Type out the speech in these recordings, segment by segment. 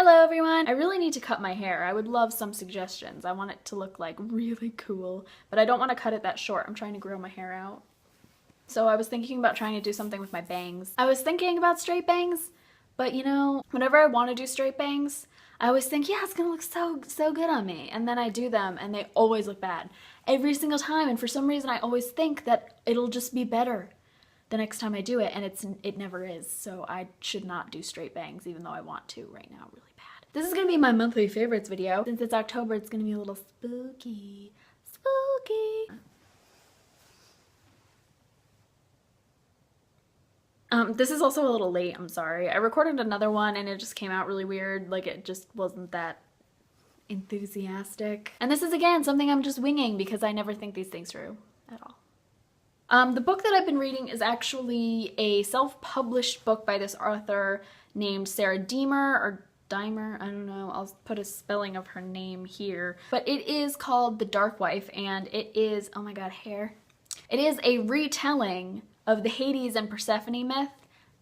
Hello everyone! I really need to cut my hair. I would love some suggestions. I want it to look like really cool, but I don't want to cut it that short. I'm trying to grow my hair out. So I was thinking about trying to do something with my bangs. I was thinking about straight bangs, but you know, whenever I want to do straight bangs, I always think, yeah, it's gonna look so good on me. And then I do them and they always look bad. Every single time, and for some reason I always think that it'll just be better the next time I do it, and it never is. So I should not do straight bangs even though I want to right now really bad. This is gonna be my monthly favorites video. Since it's October, it's gonna be a little spooky. Spooky! This is also a little late, I'm sorry. I recorded another one and it just came out really weird, like it just wasn't that enthusiastic. And this is again something I'm just winging because I never think these things through at all. The book that I've been reading is actually a self-published book by this author named Sarah Deemer, or Dimer, I don't know, I'll put a spelling of her name here. But it is called The Dark Wife, and it is, oh my god, hair. It is a retelling of the Hades and Persephone myth,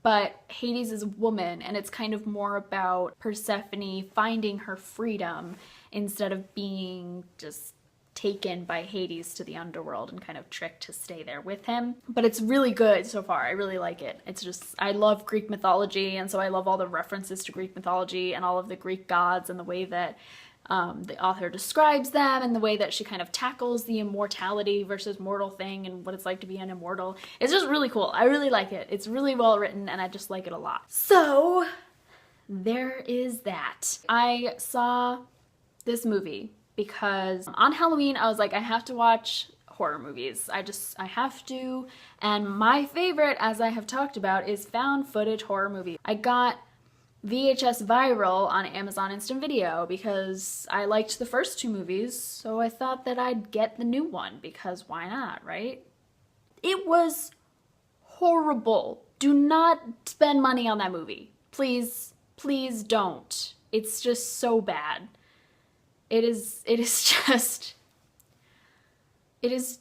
but Hades is a woman, and it's kind of more about Persephone finding her freedom instead of being just taken by Hades to the underworld and kind of tricked to stay there with him. But it's really good so far. I really like it. It's just, I love Greek mythology, and so I love all the references to Greek mythology and all of the Greek gods and the way that the author describes them and the way that she kind of tackles the immortality versus mortal thing and what it's like to be an immortal. It's just really cool. I really like it. It's really well written and I just like it a lot. So there is that. I saw this movie because on Halloween I was like, I have to watch horror movies. I have to. And my favorite, as I have talked about, is found footage horror movies. I got VHS Viral on Amazon Instant Video because I liked the first two movies, so I thought that I'd get the new one because why not, right? It was horrible. Do not spend money on that movie. Please, please don't. It's just so bad. It is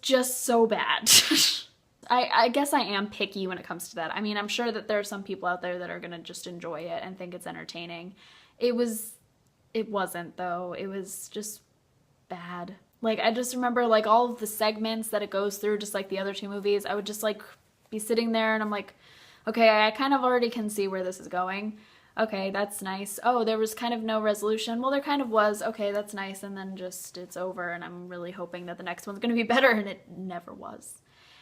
just so bad. I guess I am picky when it comes to that. I mean, I'm sure that there are some people out there that are gonna just enjoy it and think it's entertaining. It wasn't though. It was just bad. Like, I just remember like all of the segments that it goes through, just like the other two movies. I would just like be sitting there and I'm like, okay, I kind of already can see where this is going. Okay, that's nice. Oh, there was kind of no resolution. Well, there kind of was. Okay, that's nice. And then just it's over and I'm really hoping that the next one's gonna be better, and it never was.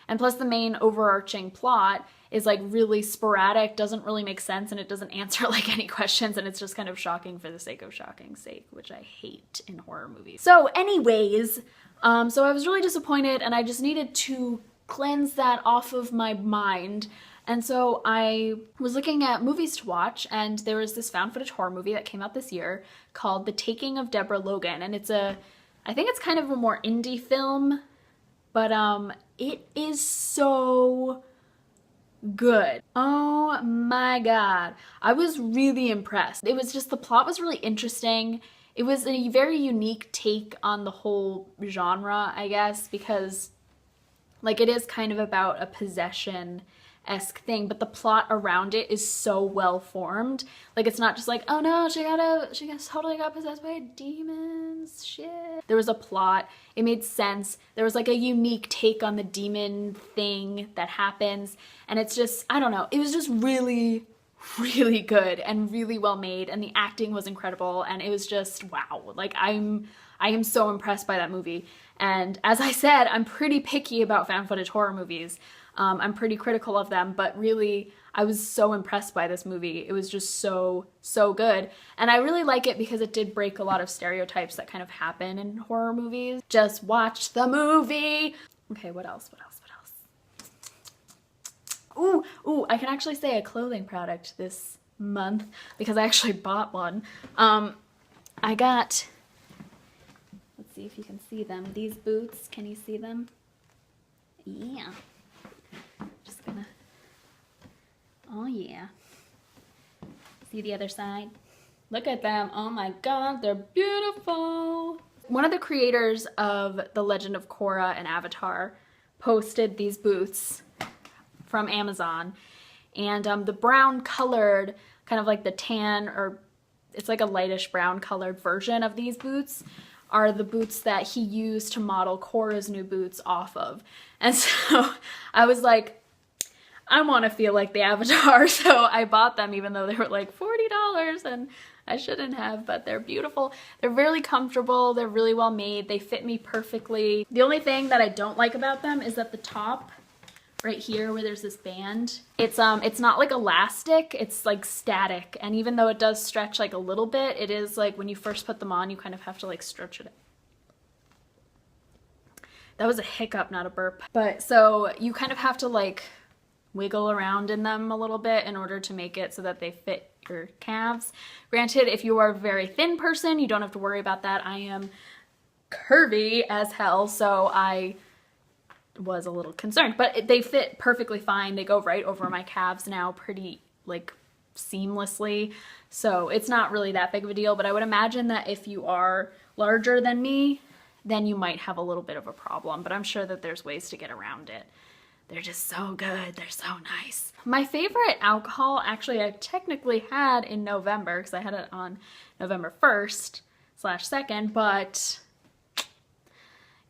And plus the main overarching plot is like really sporadic, doesn't really make sense, and it doesn't answer like any questions, and it's just kind of shocking for the sake of shocking's sake, which I hate in horror movies. So anyways, so I was really disappointed and I just needed to cleanse that off of my mind. And so I was looking at movies to watch, and there was this found footage horror movie that came out this year called The Taking of Deborah Logan, and I think it's kind of a more indie film, but it is so good. Oh my god. I was really impressed. It was just, the plot was really interesting. It was a very unique take on the whole genre, I guess, because like it is kind of about a possession-esque thing, but the plot around it is so well formed. Like, it's not just like, oh no, she totally got possessed by demons, shit. There was a plot, it made sense, there was like a unique take on the demon thing that happens, and it's just, I don't know, it was just really, really good and really well made, and the acting was incredible, and it was just, wow. Like, I am so impressed by that movie. And as I said, I'm pretty picky about found footage horror movies. I'm pretty critical of them, but really, I was so impressed by this movie. It was just so, so good. And I really like it because it did break a lot of stereotypes that kind of happen in horror movies. Just watch the movie! Okay, what else? Ooh, I can actually say a clothing product this month because I actually bought one. I got, let's see if you can see them. These boots, can you see them? Yeah. Just gonna, oh yeah. See the other side? Look at them. Oh my god, they're beautiful. One of the creators of The Legend of Korra and Avatar posted these boots from Amazon, and the brown colored, kind of like the tan or it's like a lightish brown colored version of these boots, are the boots that he used to model Korra's new boots off of. And so I was like, I want to feel like the Avatar, so I bought them even though they were like $40 and I shouldn't have, but they're beautiful. They're really comfortable. They're really well made. They fit me perfectly. The only thing that I don't like about them is that the top right here where there's this band, it's not like elastic, it's like static. And even though it does stretch like a little bit, it is like when you first put them on, you kind of have to like stretch it. That was a hiccup, not a burp. But so you kind of have to like wiggle around in them a little bit in order to make it so that they fit your calves. Granted, if you are a very thin person, you don't have to worry about that. I am curvy as hell, so I was a little concerned, but they fit perfectly fine. They go right over my calves now pretty like seamlessly, so it's not really that big of a deal. But I would imagine that if you are larger than me, then you might have a little bit of a problem, but I'm sure that there's ways to get around it. They're just so good. They're so nice. My favorite alcohol, actually, I technically had in November because I had it on November 1st/2nd, but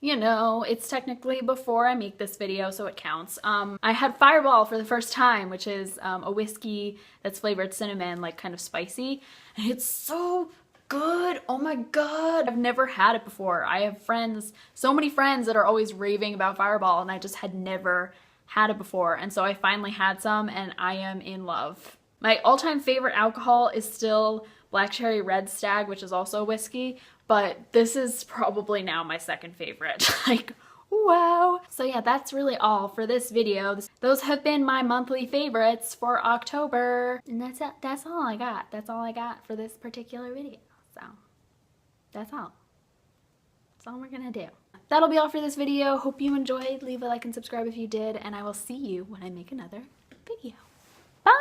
you know, it's technically before I make this video, so it counts. I had Fireball for the first time, which is a whiskey that's flavored cinnamon, like kind of spicy, and it's so good. Oh my god. I've never had it before. I have friends, so many friends that are always raving about Fireball, and I just had never had it before. And so I finally had some and I am in love. My all-time favorite alcohol is still Black Cherry Red Stag, which is also a whiskey, but this is probably now my second favorite. Like, wow. So yeah, that's really all for this video. Those have been my monthly favorites for October. And that's all I got. That's all I got for this particular video. So that's all. That's all we're gonna do. That'll be all for this video. Hope you enjoyed. Leave a like and subscribe if you did, and I will see you when I make another video. Bye!